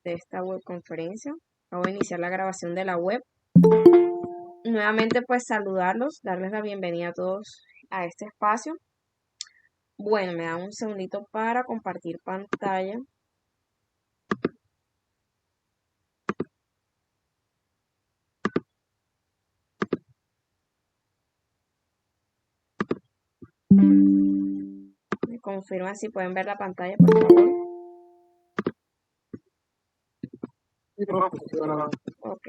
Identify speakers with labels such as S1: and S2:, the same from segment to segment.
S1: de esta webconferencia. Acabo de iniciar la grabación de la web. Nuevamente pues saludarlos, darles la bienvenida a todos a este espacio. Bueno, me dan un segundito para compartir pantalla. Me confirman si pueden ver la pantalla, por favor. Ok.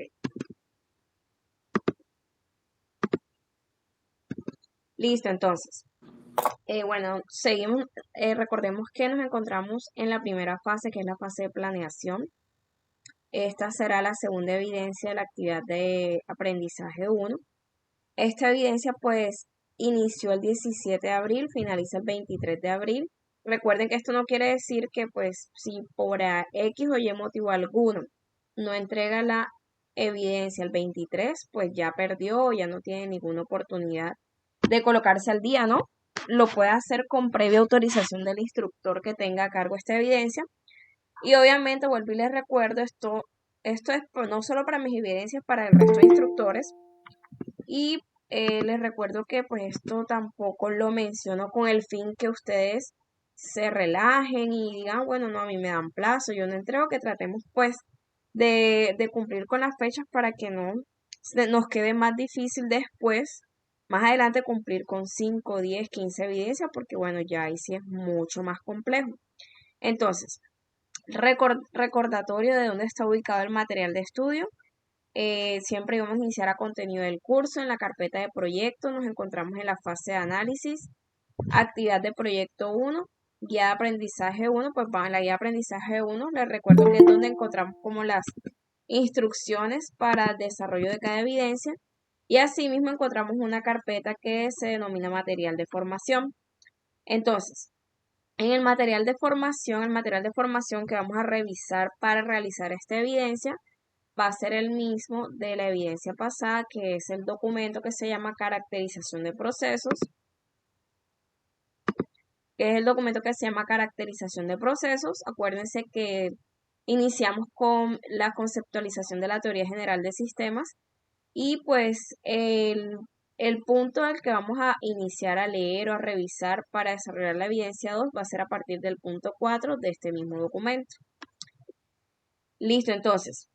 S1: Listo, entonces. Bueno, seguimos. Recordemos que nos encontramos en la primera fase, que es la fase de planeación. Esta será la segunda evidencia de la actividad de aprendizaje 1. Esta evidencia pues inició el 17 de abril, finaliza el 23 de abril. Recuerden que esto no quiere decir que pues si por X o Y motivo alguno no entrega la evidencia el 23, pues ya perdió o ya no tiene ninguna oportunidad de colocarse al día, ¿no? Lo puede hacer con previa autorización del instructor que tenga a cargo esta evidencia. Y obviamente, vuelvo y les recuerdo, esto es no solo para mis evidencias, para el resto de instructores. Y les recuerdo que pues esto tampoco lo menciono con el fin que ustedes se relajen y digan, bueno, no, a mí me dan plazo, yo no entrego, que tratemos pues de cumplir con las fechas para que no nos quede más difícil después, más adelante cumplir con 5, 10, 15 evidencias, porque bueno, ya ahí sí es mucho más complejo. Entonces, recordatorio de dónde está ubicado el material de estudio. Siempre vamos a iniciar a contenido del curso. En la carpeta de proyecto nos encontramos en la fase de análisis, actividad de proyecto 1, guía de aprendizaje 1, pues va en la guía de aprendizaje 1. Les recuerdo que es donde encontramos como las instrucciones para el desarrollo de cada evidencia. Y asimismo encontramos una carpeta que se denomina material de formación. Entonces, en el material de formación que vamos a revisar para realizar esta evidencia, va a ser el mismo de la evidencia pasada, que es el documento que se llama caracterización de procesos, Acuérdense que iniciamos con la conceptualización de la teoría general de sistemas y pues el punto al que vamos a iniciar a leer o a revisar para desarrollar la evidencia 2 va a ser a partir del punto 4 de este mismo documento. Listo, entonces,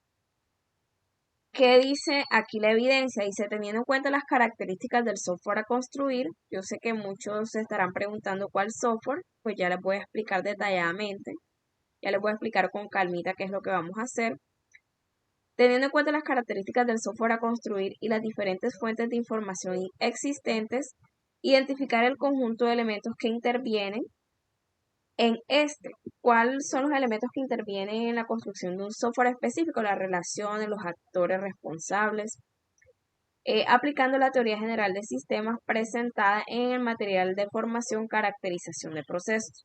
S1: ¿qué dice aquí la evidencia? Dice, teniendo en cuenta las características del software a construir, yo sé que muchos se estarán preguntando cuál software, pues ya les voy a explicar detalladamente, ya les voy a explicar con calmita qué es lo que vamos a hacer. Teniendo en cuenta las características del software a construir y las diferentes fuentes de información existentes, identificar el conjunto de elementos que intervienen en ¿Cuáles son los elementos que intervienen en la construcción de un software específico? Las relaciones, los actores responsables, aplicando la teoría general de sistemas presentada en el material de formación caracterización de procesos.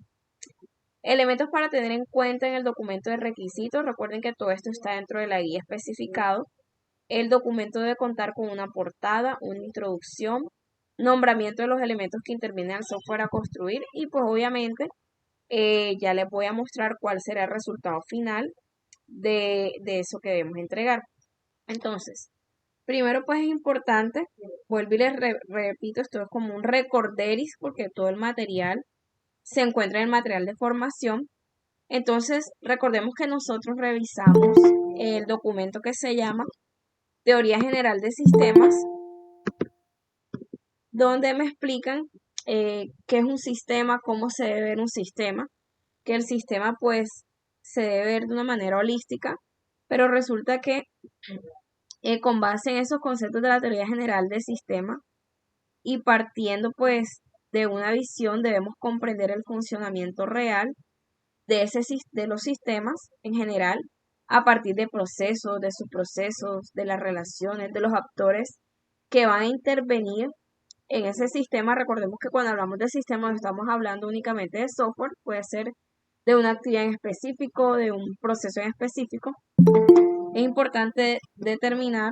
S1: Elementos para tener en cuenta en el documento de requisitos. Recuerden que todo esto está dentro de la guía especificado. El documento debe contar con una portada, una introducción, nombramiento de los elementos que intervienen al software a construir y pues obviamente ya les voy a mostrar cuál será el resultado final de eso que debemos entregar. Entonces, primero pues es importante, vuelvo y les repito, esto es como un recorderis porque todo el material se encuentra en el material de formación. Entonces, recordemos que nosotros revisamos el documento que se llama Teoría General de Sistemas, donde me explican qué es un sistema, cómo se debe ver un sistema, que el sistema pues se debe ver de una manera holística, pero resulta que con base en esos conceptos de la teoría general de sistemas y partiendo pues de una visión debemos comprender el funcionamiento real de los sistemas en general a partir de procesos, de subprocesos, de las relaciones, de los actores que van a intervenir en ese sistema. Recordemos que cuando hablamos de sistemas no estamos hablando únicamente de software, puede ser de una actividad en específico, de un proceso en específico. Es importante determinar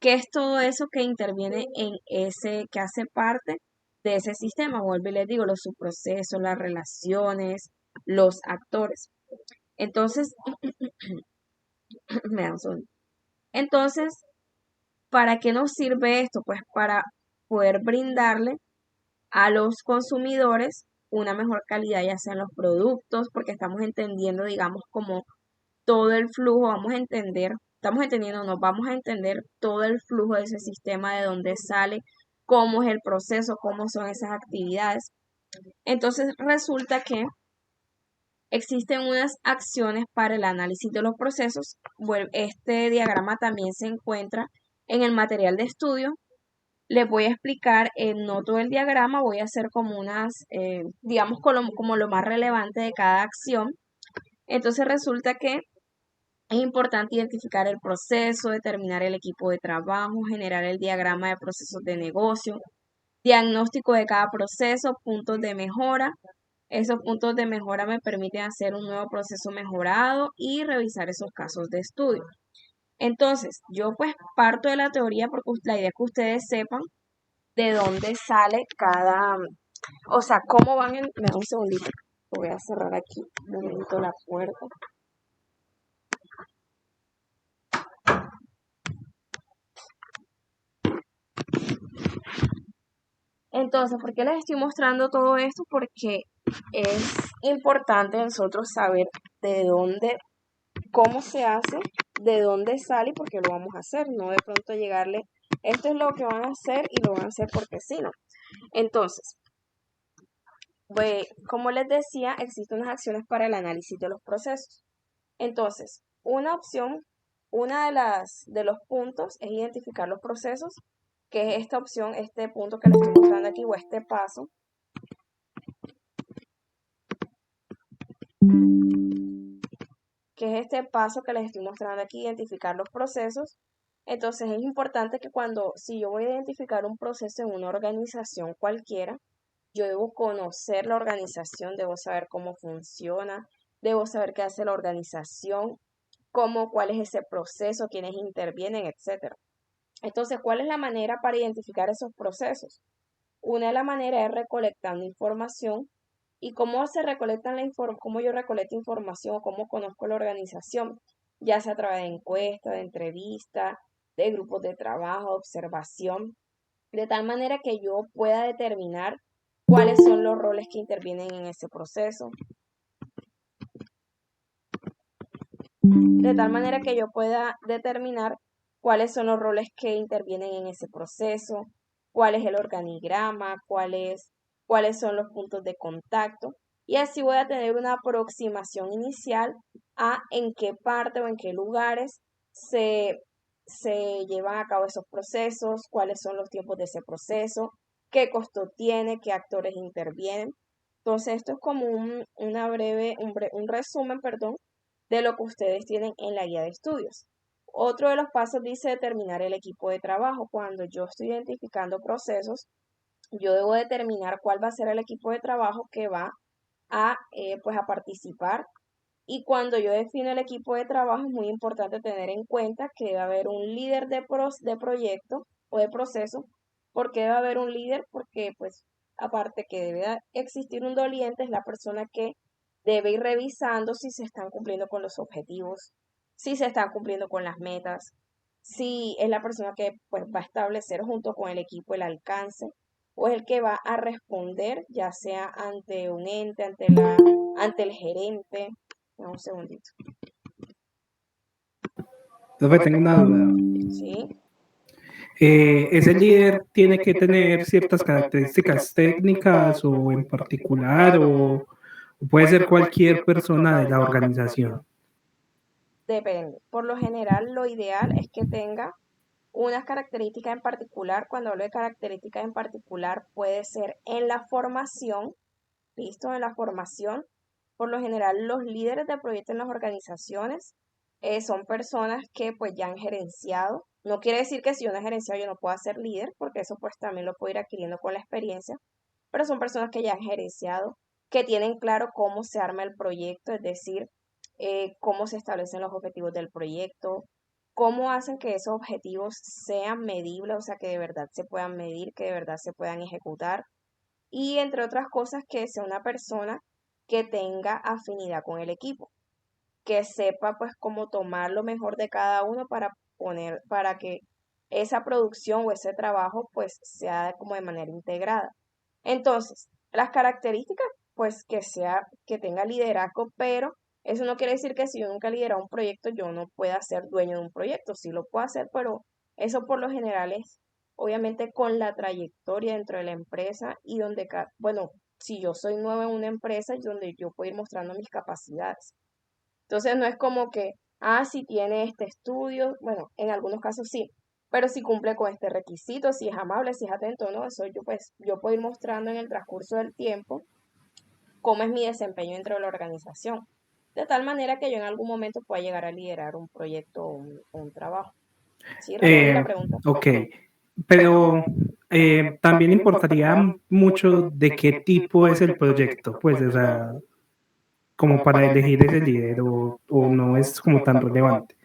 S1: qué es todo eso que interviene en que hace parte de ese sistema. Vuelvo y les digo, los subprocesos, las relaciones, los actores. Entonces, me da un segundo. Entonces, ¿para qué nos sirve esto? Pues para poder brindarle a los consumidores una mejor calidad, ya sea en los productos, porque estamos entendiendo, digamos, como todo el flujo, estamos entendiendo, nos vamos a entender todo el flujo de ese sistema, de dónde sale, cómo es el proceso, cómo son esas actividades. Entonces resulta que existen unas acciones para el análisis de los procesos. Este diagrama también se encuentra en el material de estudio. Les voy a explicar, no todo el diagrama, voy a hacer como digamos, como lo más relevante de cada acción. Entonces resulta que es importante identificar el proceso, determinar el equipo de trabajo, generar el diagrama de procesos de negocio, diagnóstico de cada proceso, puntos de mejora. Esos puntos de mejora me permiten hacer un nuevo proceso mejorado y revisar esos casos de estudio. Entonces, yo pues parto de la teoría porque la idea es que ustedes sepan de dónde sale o sea, cómo me da un segundito, voy a cerrar aquí un momento la puerta. Entonces, ¿por qué les estoy mostrando todo esto? Porque es importante nosotros saber de dónde, cómo se hace, de dónde sale y por qué lo vamos a hacer. No de pronto llegarle, esto es lo que van a hacer y lo van a hacer porque sí, ¿no? Entonces, pues, como les decía, existen unas acciones para el análisis de los procesos. Entonces, una opción, de los puntos es identificar los procesos, que es esta opción, este punto que les estoy mostrando aquí o este paso. Que es este paso que les estoy mostrando aquí, identificar los procesos. Entonces es importante que si yo voy a identificar un proceso en una organización cualquiera, yo debo conocer la organización, debo saber cómo funciona, debo saber qué hace la organización, cuál es ese proceso, quiénes intervienen, etcétera. Entonces, ¿cuál es la manera para identificar esos procesos? Una de las maneras es recolectando información. ¿Y cómo se recolectan cómo yo recolecto información, cómo conozco la organización? Ya sea a través de encuestas, de entrevistas, de grupos de trabajo, observación, de tal manera que yo pueda determinar cuáles son los roles que intervienen en ese proceso, de tal manera que yo pueda determinar cuáles son los roles que intervienen en ese proceso, cuál es el organigrama, cuáles son los puntos de contacto. Y así voy a tener una aproximación inicial a en qué parte o en qué lugares se llevan a cabo esos procesos, cuáles son los tiempos de ese proceso, qué costo tiene, qué actores intervienen. Entonces, esto es como un resumen, perdón, de lo que ustedes tienen en la guía de estudios. Otro de los pasos dice determinar el equipo de trabajo. Cuando yo estoy identificando procesos, yo debo determinar cuál va a ser el equipo de trabajo que va pues a participar. Y cuando yo defino el equipo de trabajo, es muy importante tener en cuenta que debe haber un líder de proyecto o de proceso. ¿Por qué debe haber un líder? Porque, pues, aparte que debe existir un doliente, es la persona que debe ir revisando si se están cumpliendo con los objetivos, si se están cumpliendo con las metas, si es la persona que pues, va a establecer junto con el equipo el alcance, o es el que va a responder, ya sea ante un ente, ante el gerente. Un segundito.
S2: Profe, tengo una duda.
S1: Sí.
S2: ¿Ese líder tiene que tener ciertas características técnicas o en particular o puede ser cualquier persona de la organización?
S1: Depende. Por lo general, lo ideal es que tenga unas características en particular. Cuando hablo de características en particular, puede ser en la formación, listo, en la formación. Por lo general, los líderes de proyectos en las organizaciones son personas que pues ya han gerenciado. No quiere decir que si yo no he gerenciado yo no pueda ser líder, porque eso pues también lo puedo ir adquiriendo con la experiencia, pero son personas que ya han gerenciado, que tienen claro cómo se arma el proyecto, es decir, cómo se establecen los objetivos del proyecto, cómo hacen que esos objetivos sean medibles, o sea, que de verdad se puedan medir, que de verdad se puedan ejecutar, y entre otras cosas que sea una persona que tenga afinidad con el equipo. que sepa pues cómo tomar lo mejor de cada uno para que esa producción o ese trabajo pues sea como de manera integrada. Entonces, las características pues que tenga liderazgo, pero eso no quiere decir que si yo nunca he liderado un proyecto, yo no pueda ser dueño de un proyecto. Sí lo puedo hacer, pero eso por lo general es obviamente con la trayectoria dentro de la empresa y bueno, si yo soy nueva en una empresa, es donde yo puedo ir mostrando mis capacidades. Entonces no es como que, si tiene este estudio, bueno, en algunos casos sí, pero si cumple con este requisito, si es amable, si es atento, ¿no? Eso yo puedo ir mostrando en el transcurso del tiempo cómo es mi desempeño dentro de la organización, de tal manera que yo en algún momento pueda llegar a liderar un proyecto o un trabajo. ¿Sí? ¿Responde la pregunta?
S2: Ok, pero también importaría mucho de qué tipo es el proyecto, pues, o sea, como para elegir ese líder o no es como tan relevante.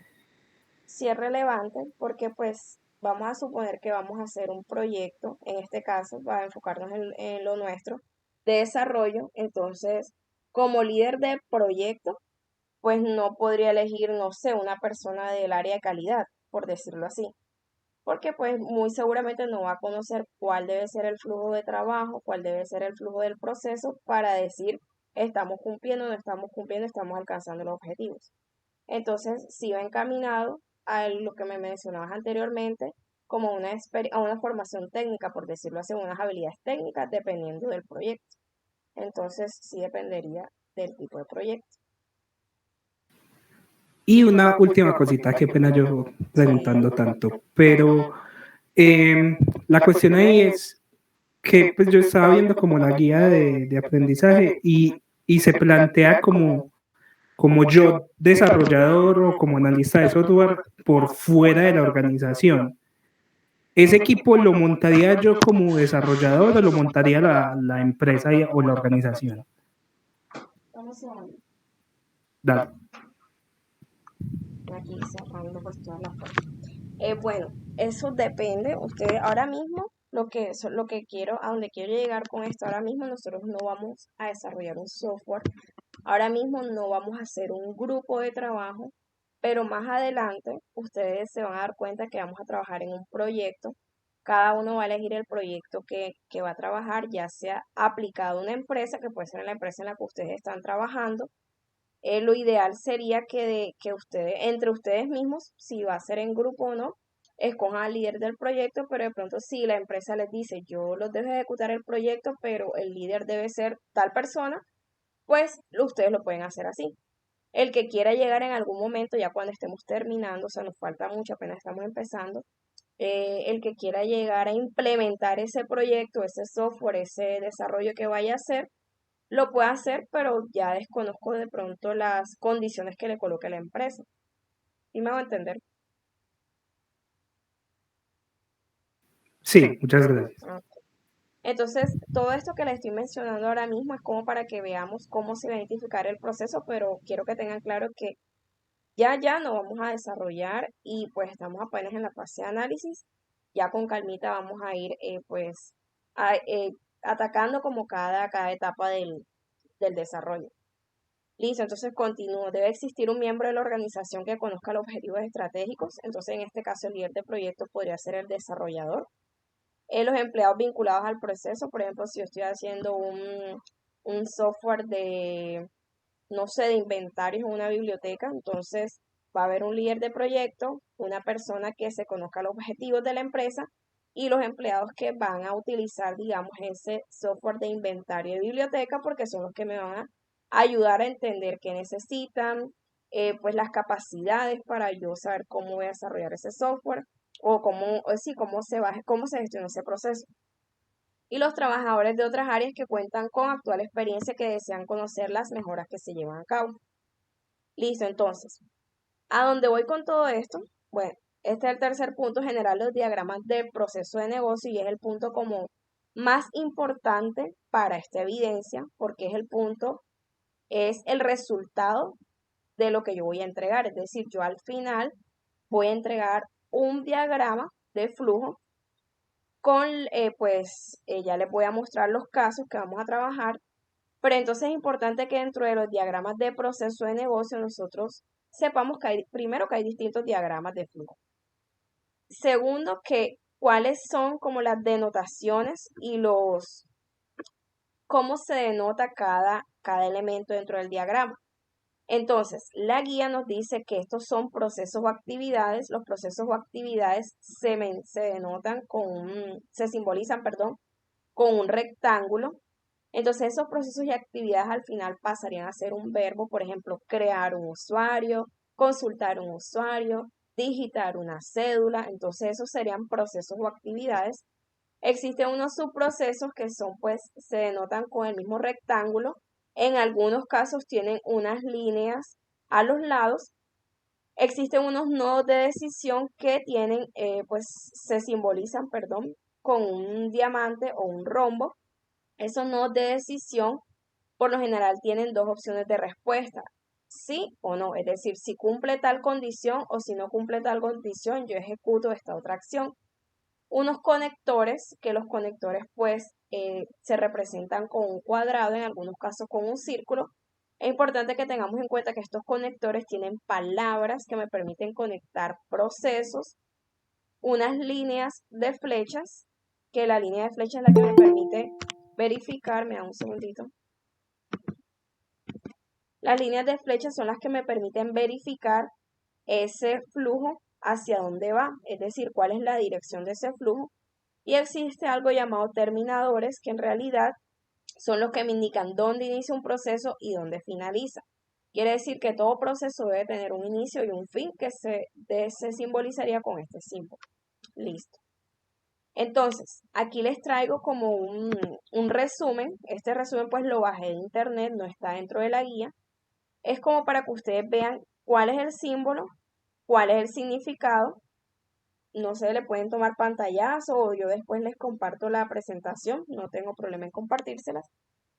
S1: Sí es relevante porque pues vamos a suponer que vamos a hacer un proyecto, en este caso, para enfocarnos en lo nuestro, de desarrollo. Entonces, como líder de proyecto, pues no podría elegir, no sé, una persona del área de calidad, por decirlo así, porque pues muy seguramente no va a conocer cuál debe ser el flujo de trabajo, cuál debe ser el flujo del proceso para decir estamos cumpliendo, no estamos cumpliendo, estamos alcanzando los objetivos. Entonces, sí va encaminado a lo que me mencionabas anteriormente, como a una formación técnica, por decirlo así, unas habilidades técnicas dependiendo del proyecto. Entonces, sí dependería del tipo de proyecto.
S2: Y una última cosita, qué pena yo
S1: Sí.
S2: preguntando tanto, pero eh, la cuestión ahí es que pues yo estaba viendo como la guía de aprendizaje y se plantea como yo desarrollador o como analista de software por fuera de la organización. ¿Ese equipo lo montaría yo como desarrollador o lo montaría la empresa o la organización?
S1: Vamos a ver.
S2: Dale.
S1: Aquí cerrando pues todas las puertas. Bueno, eso depende. Usted ahora mismo, lo que quiero, a donde quiero llegar con esto, ahora mismo nosotros no vamos a desarrollar un software, ahora mismo no vamos a hacer un grupo de trabajo, pero más adelante ustedes se van a dar cuenta que vamos a trabajar en un proyecto. Cada uno va a elegir el proyecto que va a trabajar, ya sea aplicado a una empresa, que puede ser en la empresa en la que ustedes están trabajando. Lo ideal sería que ustedes, entre ustedes mismos, si va a ser en grupo o no, escojan al líder del proyecto, pero de pronto si la empresa les dice, yo los dejo ejecutar el proyecto, pero el líder debe ser tal persona, pues ustedes lo pueden hacer así. El que quiera llegar en algún momento, ya cuando estemos terminando, o sea, nos falta mucho, apenas estamos empezando, el que quiera llegar a implementar ese proyecto, ese software, ese desarrollo que vaya a hacer, lo puede hacer, pero ya desconozco de pronto las condiciones que le coloque la empresa. ¿Y me va a entender?
S2: Sí, muchas gracias.
S1: Ok. Entonces, todo esto que le estoy mencionando ahora mismo es como para que veamos cómo se va a identificar el proceso, pero quiero que tengan claro que ya no vamos a desarrollar y pues estamos apenas en la fase de análisis. Ya con calmita vamos a ir atacando como cada etapa del desarrollo. Listo, entonces continúo. Debe existir un miembro de la organización que conozca los objetivos estratégicos. Entonces, en este caso, el líder de proyecto podría ser el desarrollador. Los empleados vinculados al proceso, por ejemplo, si yo estoy haciendo un software de, no sé, de inventarios en una biblioteca, entonces va a haber un líder de proyecto, una persona que se conozca los objetivos de la empresa y los empleados que van a utilizar, digamos, ese software de inventario de biblioteca porque son los que me van a ayudar a entender qué necesitan, pues las capacidades para yo saber cómo voy a desarrollar ese software o sí, cómo se gestiona ese proceso. Y los trabajadores de otras áreas que cuentan con actual experiencia que desean conocer las mejoras que se llevan a cabo. Listo, entonces, ¿a dónde voy con todo esto? Bueno, este es el tercer punto, generar los diagramas de proceso de negocio y es el punto como más importante para esta evidencia porque es el resultado de lo que yo voy a entregar. Es decir, yo al final voy a entregar un diagrama de flujo con, ya les voy a mostrar los casos que vamos a trabajar Pero entonces es importante que dentro de los diagramas de proceso de negocio nosotros sepamos que primero que hay distintos diagramas de flujo. Segundo, que cuáles son como las denotaciones y cómo se denota cada elemento dentro del diagrama. Entonces, la guía nos dice que estos son procesos o actividades. Los procesos o actividades se denotan se simbolizan, perdón, con un rectángulo. Entonces, esos procesos y actividades al final pasarían a ser un verbo, por ejemplo, crear un usuario, consultar un usuario, digitar una cédula. Entonces, esos serían procesos o actividades. Existen unos subprocesos que se denotan con el mismo rectángulo. En algunos casos tienen unas líneas a los lados. Existen unos nodos de decisión que se simbolizan, perdón, con un diamante o un rombo. Esos nodos de decisión, por lo general, tienen dos opciones de respuesta, sí o no. Es decir, si cumple tal condición o si no cumple tal condición, yo ejecuto esta otra acción. Unos conectores, que los conectores se representan con un cuadrado, en algunos casos con un círculo. Es importante que tengamos en cuenta que estos conectores tienen palabras que me permiten conectar procesos, unas líneas de flechas, que la línea de flechas es la que me permite verificar, me da un segundito. Las líneas de flechas son las que me permiten verificar ese flujo hacia dónde va, es decir, cuál es la dirección de ese flujo. Y existe algo llamado terminadores, que en realidad son los que me indican dónde inicia un proceso y dónde finaliza. Quiere decir que todo proceso debe tener un inicio y un fin que se simbolizaría con este símbolo. Listo. Entonces, aquí les traigo como un resumen. Este resumen pues lo bajé de internet, no está dentro de la guía. Es como para que ustedes vean cuál es el símbolo, cuál es el significado. No sé, le pueden tomar pantallazo o yo después les comparto la presentación, no tengo problema en compartírselas.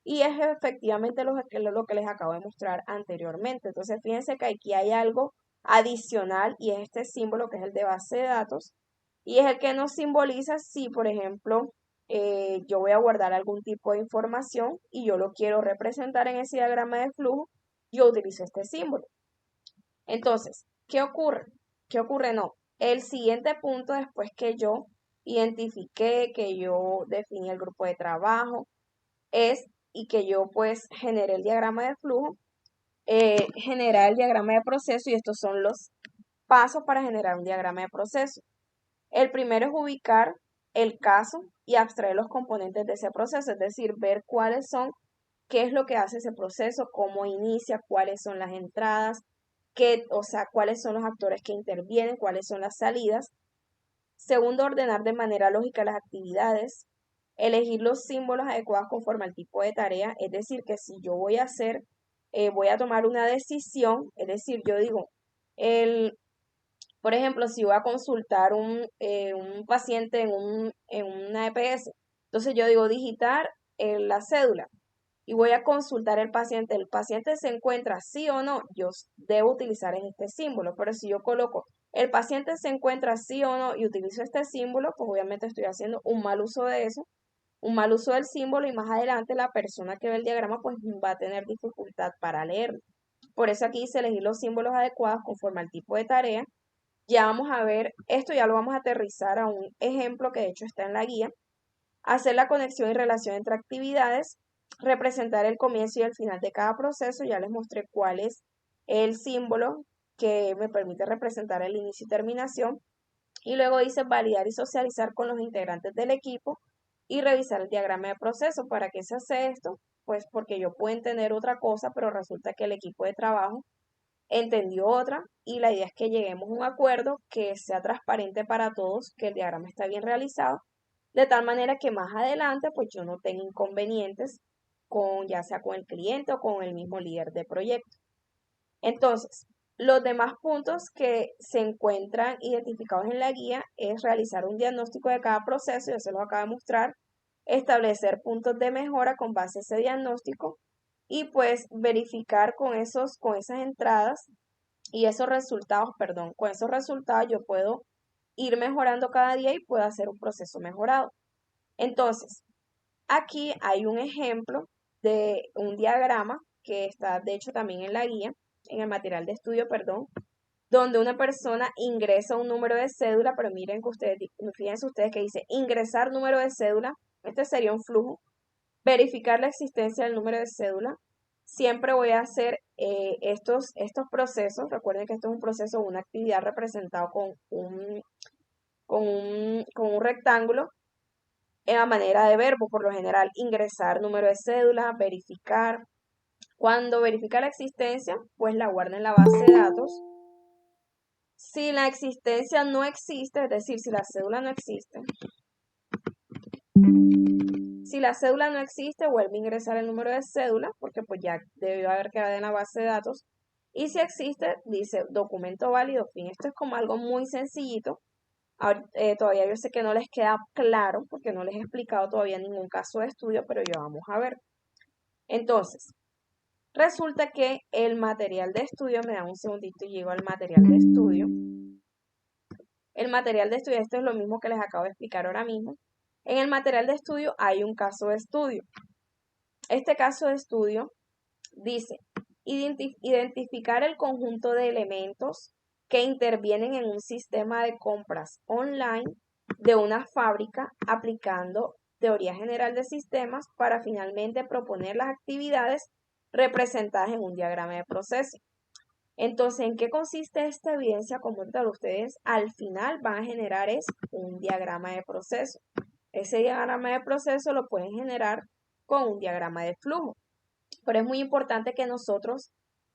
S1: Y es efectivamente lo que les acabo de mostrar anteriormente. Entonces, fíjense que aquí hay algo adicional y es este símbolo que es el de base de datos y es el que nos simboliza si, por ejemplo, yo voy a guardar algún tipo de información y yo lo quiero representar en ese diagrama de flujo, yo utilizo este símbolo. Entonces, ¿qué ocurre? ¿Qué ocurre? No. El siguiente punto, después que yo identifiqué, que yo definí el grupo de trabajo, y que yo pues generé el diagrama de flujo, generar el diagrama de proceso, y estos son los pasos para generar un diagrama de proceso. El primero es ubicar el caso y abstraer los componentes de ese proceso, es decir, ver qué es lo que hace ese proceso, cómo inicia, cuáles son las entradas, cuáles son los actores que intervienen, cuáles son las salidas. Segundo, ordenar de manera lógica las actividades. Elegir los símbolos adecuados conforme al tipo de tarea. Es decir, que si yo voy a tomar una decisión, es decir, yo digo, por ejemplo, si voy a consultar un paciente en una EPS, entonces yo digo digitar la cédula y voy a consultar el paciente se encuentra sí o no, yo debo utilizar este símbolo, pero si yo coloco el paciente se encuentra sí o no y utilizo este símbolo, pues obviamente estoy haciendo un mal uso de eso, un mal uso del símbolo y más adelante la persona que ve el diagrama pues va a tener dificultad para leerlo. Por eso aquí dice elegir los símbolos adecuados conforme al tipo de tarea. Ya vamos a ver, esto ya lo vamos a aterrizar a un ejemplo que de hecho está en la guía. Hacer la conexión y relación entre actividades, representar el comienzo y el final de cada proceso. Ya les mostré cuál es el símbolo que me permite representar el inicio y terminación. Y luego dice validar y socializar con los integrantes del equipo y revisar el diagrama de proceso. ¿Para qué se hace esto? Pues porque yo puedo entender otra cosa, pero resulta que el equipo de trabajo entendió otra y la idea es que lleguemos a un acuerdo que sea transparente para todos, que el diagrama está bien realizado, de tal manera que más adelante pues yo no tenga inconvenientes ya sea con el cliente o con el mismo líder de proyecto. Entonces, los demás puntos que se encuentran identificados en la guía es realizar un diagnóstico de cada proceso, ya se los acabo de mostrar, establecer puntos de mejora con base a ese diagnóstico y pues verificar con esas entradas y esos resultados, perdón, con esos resultados yo puedo ir mejorando cada día y puedo hacer un proceso mejorado. Entonces, aquí hay un ejemplo de un diagrama que está de hecho también en la guía, en el material de estudio, perdón, donde una persona ingresa un número de cédula, pero miren que ustedes, fíjense ustedes que dice ingresar número de cédula, este sería un flujo, verificar la existencia del número de cédula. Siempre voy a hacer estos procesos. Recuerden que esto es un proceso, una actividad representado con un rectángulo en la manera de verbo, por lo general, ingresar número de cédula, verificar. Cuando verifica la existencia, pues la guarda en la base de datos. Si la existencia no existe, es decir, si la cédula no existe, vuelve a ingresar el número de cédula, porque pues ya debió haber quedado en la base de datos. Y si existe, dice documento válido, fin. Esto es como algo muy sencillito. Todavía yo sé que no les queda claro, porque no les he explicado todavía ningún caso de estudio, pero ya vamos a ver. Entonces, resulta que el material de estudio, me da un segundito y llego al material de estudio. El material de estudio, esto es lo mismo que les acabo de explicar ahora mismo. En el material de estudio hay un caso de estudio. Este caso de estudio dice, identificar el conjunto de elementos que intervienen en un sistema de compras online de una fábrica aplicando teoría general de sistemas para finalmente proponer las actividades representadas en un diagrama de proceso. Entonces, ¿en qué consiste esta evidencia? Como tal, ustedes al final van a generar un diagrama de proceso. Ese diagrama de proceso lo pueden generar con un diagrama de flujo. Pero es muy importante que nosotros,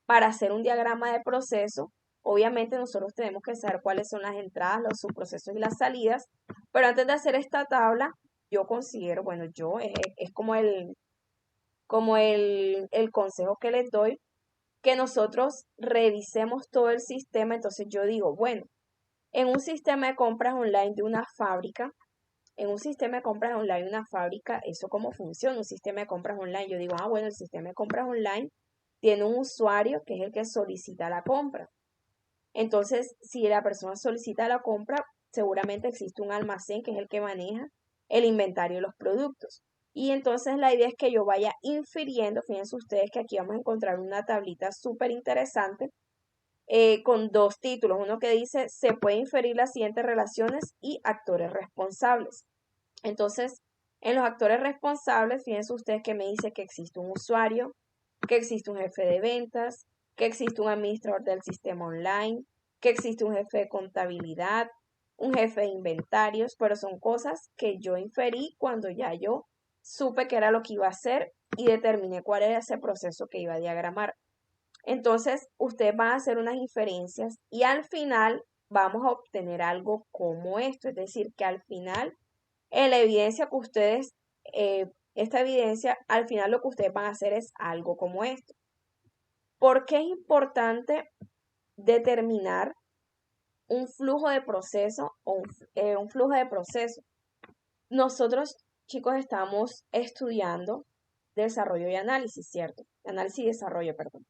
S1: para hacer un diagrama de proceso, obviamente nosotros tenemos que saber cuáles son las entradas, los subprocesos y las salidas. Pero antes de hacer esta tabla, yo considero, bueno, es como el consejo que les doy, que nosotros revisemos todo el sistema. Entonces yo digo, bueno, en un sistema de compras online de una fábrica, ¿eso cómo funciona? Un sistema de compras online. Yo digo, bueno, el sistema de compras online tiene un usuario que es el que solicita la compra. Entonces, si la persona solicita la compra, seguramente existe un almacén que es el que maneja el inventario de los productos. Y entonces la idea es que yo vaya infiriendo, fíjense ustedes que aquí vamos a encontrar una tablita súper interesante con dos títulos. Uno que dice, se puede inferir las siguientes relaciones y actores responsables. Entonces, en los actores responsables, fíjense ustedes que me dice que existe un usuario, que existe un jefe de ventas, que existe un administrador del sistema online, que existe un jefe de contabilidad, un jefe de inventarios, pero son cosas que yo inferí cuando ya yo supe qué era lo que iba a hacer y determiné cuál era ese proceso que iba a diagramar. Entonces, ustedes van a hacer unas inferencias y al final vamos a obtener algo como esto, es decir, que al final, en la evidencia que ustedes, esta evidencia, al final lo que ustedes van a hacer es algo como esto. ¿Por qué es importante determinar un flujo de proceso o un flujo de proceso? Nosotros, chicos, estamos estudiando desarrollo y análisis, ¿cierto? Análisis y desarrollo, perdón.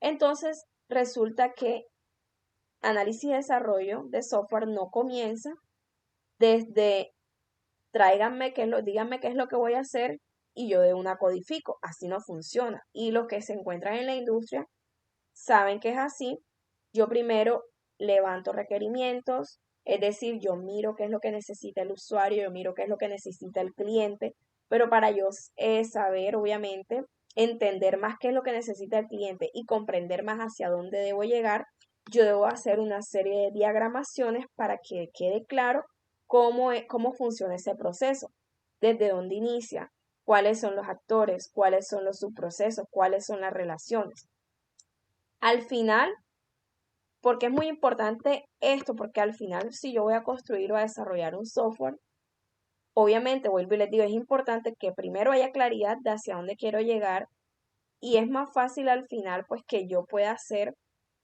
S1: Entonces, resulta que análisis y desarrollo de software no comienza desde díganme qué es lo que voy a hacer y yo de una codifico. Así no funciona. Y los que se encuentran en la industria saben que es así. Yo primero levanto requerimientos, es decir, yo miro qué es lo que necesita el usuario, yo miro qué es lo que necesita el cliente, pero para yo saber, obviamente, entender más qué es lo que necesita el cliente y comprender más hacia dónde debo llegar, yo debo hacer una serie de diagramaciones para que quede claro cómo funciona ese proceso, desde dónde inicia, cuáles son los actores, cuáles son los subprocesos, cuáles son las relaciones. Al final, porque es muy importante esto, porque al final si yo voy a construir o a desarrollar un software, obviamente, vuelvo y les digo, es importante que primero haya claridad de hacia dónde quiero llegar y es más fácil al final pues que yo pueda hacer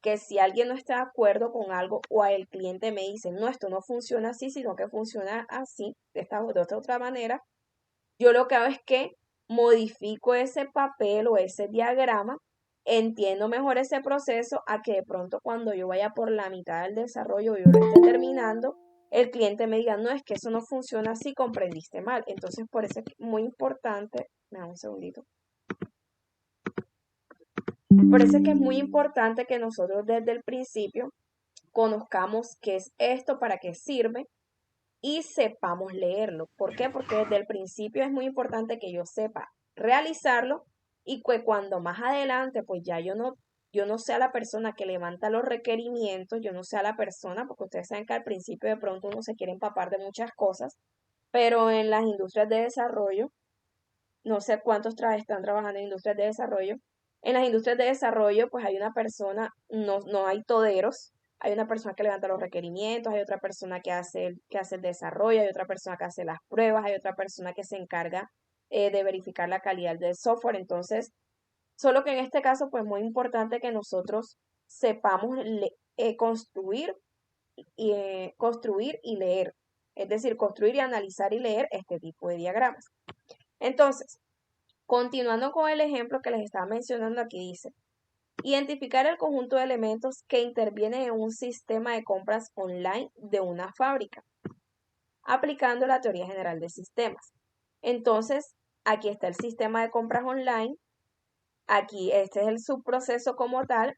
S1: que si alguien no está de acuerdo con algo o el cliente me dice, no, esto no funciona así, sino que funciona así, de esta otra manera, yo lo que hago es que modifico ese papel o ese diagrama, entiendo mejor ese proceso a que de pronto cuando yo vaya por la mitad del desarrollo y yo lo esté terminando, el cliente me diga, no, es que eso no funciona así, comprendiste mal. Entonces, por eso es muy importante, me da un segundito. Por eso es que es muy importante que nosotros desde el principio conozcamos qué es esto, para qué sirve y sepamos leerlo. ¿Por qué? Porque desde el principio es muy importante que yo sepa realizarlo y que cuando más adelante, pues ya yo no sea la persona que levanta los requerimientos, yo no sea la persona, porque ustedes saben que al principio de pronto uno se quiere empapar de muchas cosas, pero en las industrias de desarrollo, no sé cuántos están trabajando en industrias de desarrollo. En las industrias de desarrollo, pues hay una persona, no hay toderos, hay una persona que levanta los requerimientos, hay otra persona que hace el desarrollo, hay otra persona que hace las pruebas, hay otra persona que se encarga de verificar la calidad del software. Entonces, solo que en este caso, pues muy importante que nosotros sepamos construir y leer. Es decir, construir y analizar y leer este tipo de diagramas. Entonces, continuando con el ejemplo que les estaba mencionando, aquí dice, identificar el conjunto de elementos que intervienen en un sistema de compras online de una fábrica, aplicando la teoría general de sistemas. Entonces, aquí está el sistema de compras online, aquí este es el subproceso como tal,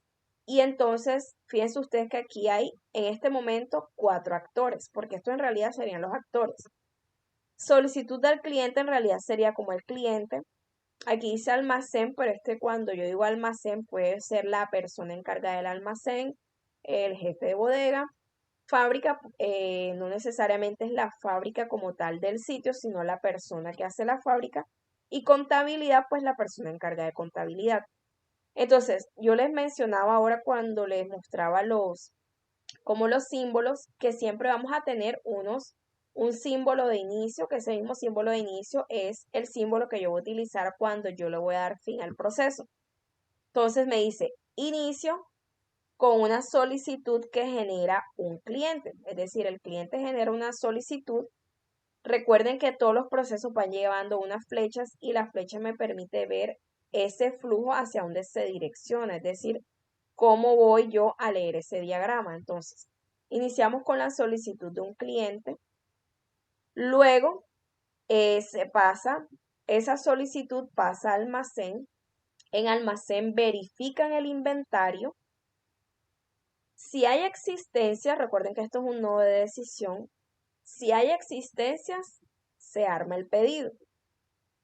S1: y entonces, fíjense ustedes que aquí hay en este momento 4 actores, porque esto en realidad serían los actores. Solicitud del cliente en realidad sería como el cliente. Aquí dice almacén, pero cuando yo digo almacén puede ser la persona encargada del almacén, el jefe de bodega. Fábrica, no necesariamente es la fábrica como tal del sitio, sino la persona que hace la fábrica. Y contabilidad, pues la persona encargada de contabilidad. Entonces, yo les mencionaba ahora cuando les mostraba como los símbolos, que siempre vamos a tener un símbolo de inicio, que ese mismo símbolo de inicio es el símbolo que yo voy a utilizar cuando yo le voy a dar fin al proceso. Entonces me dice inicio con una solicitud que genera un cliente, es decir, el cliente genera una solicitud. Recuerden que todos los procesos van llevando unas flechas y la flecha me permite ver ese flujo hacia dónde se direcciona, es decir, cómo voy yo a leer ese diagrama. Entonces, iniciamos con la solicitud de un cliente, luego esa solicitud pasa a almacén, en almacén verifican el inventario. Si hay existencia, recuerden que esto es un nodo de decisión, si hay existencias, se arma el pedido.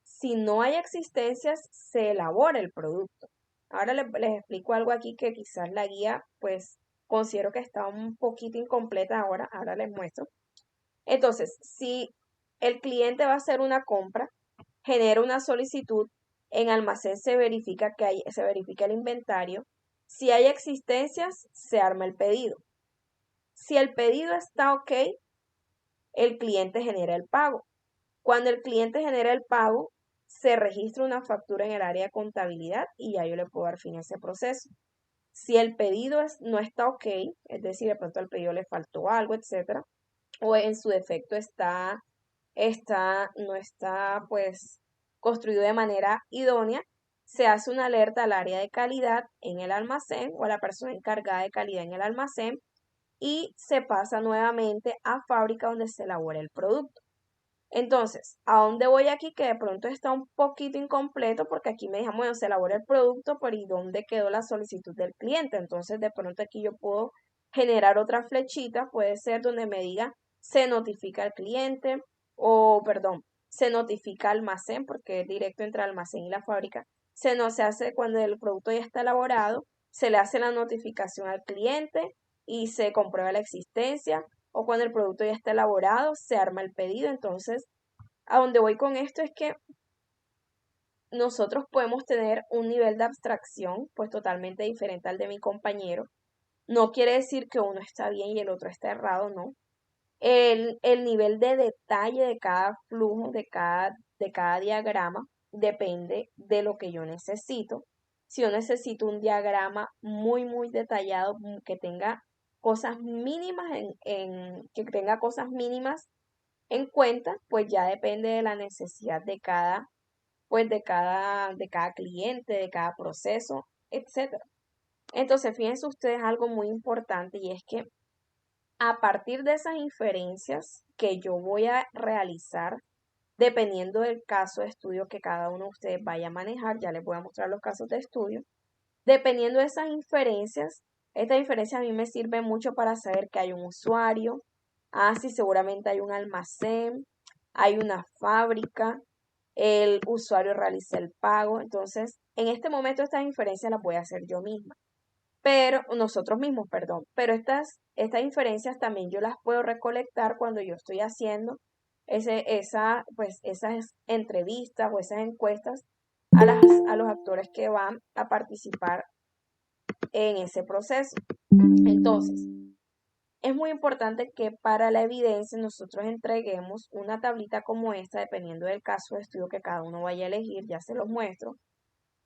S1: Si no hay existencias, se elabora el producto. Ahora les explico algo aquí que quizás la guía, pues, considero que está un poquito incompleta ahora les muestro. Entonces, si el cliente va a hacer una compra, genera una solicitud, en almacén se verifica el inventario. Si hay existencias, se arma el pedido. Si el pedido está ok, el cliente genera el pago. Cuando el cliente genera el pago, se registra una factura en el área de contabilidad y ya yo le puedo dar fin a ese proceso. Si el pedido no está ok, es decir, de pronto al pedido le faltó algo, etcétera, o en su defecto no está pues construido de manera idónea, se hace una alerta al área de calidad en el almacén o a la persona encargada de calidad en el almacén y se pasa nuevamente a fábrica donde se elabora el producto. Entonces, ¿a dónde voy aquí? Que de pronto está un poquito incompleto porque aquí me dijeron, bueno, se elabora el producto, pero ¿y dónde quedó la solicitud del cliente? Entonces, de pronto aquí yo puedo generar otra flechita, puede ser donde me diga, se notifica al cliente o, perdón, se notifica al almacén porque es directo entre el almacén y la fábrica. Se hace cuando el producto ya está elaborado, se le hace la notificación al cliente y se comprueba la existencia o cuando el producto ya está elaborado, se arma el pedido. Entonces, a donde voy con esto es que nosotros podemos tener un nivel de abstracción pues totalmente diferente al de mi compañero. No quiere decir que uno está bien y el otro está errado, no. El nivel de detalle de cada flujo, de cada diagrama, depende de lo que yo necesito. Si yo necesito un diagrama muy detallado, que tenga cosas mínimas que tenga cosas mínimas en cuenta, pues ya depende de la necesidad de cada cliente, de cada proceso, etcétera. Entonces, fíjense ustedes algo muy importante y es que a partir de esas inferencias que yo voy a realizar, dependiendo del caso de estudio que cada uno de ustedes vaya a manejar, ya les voy a mostrar los casos de estudio, Dependiendo de esas inferencias, estas inferencias a mí me sirven mucho para saber que hay un usuario, sí, seguramente hay un almacén, hay una fábrica, el usuario realiza el pago. Entonces, en este momento estas inferencias las voy a hacer yo misma, pero nosotros mismos, perdón, pero estas inferencias también yo las puedo recolectar cuando yo estoy haciendo pues, esas entrevistas o esas encuestas a los actores que van a participar en ese proceso. Entonces, es muy importante que para la evidencia nosotros entreguemos una tablita como esta, dependiendo del caso de estudio que cada uno vaya a elegir, ya se los muestro,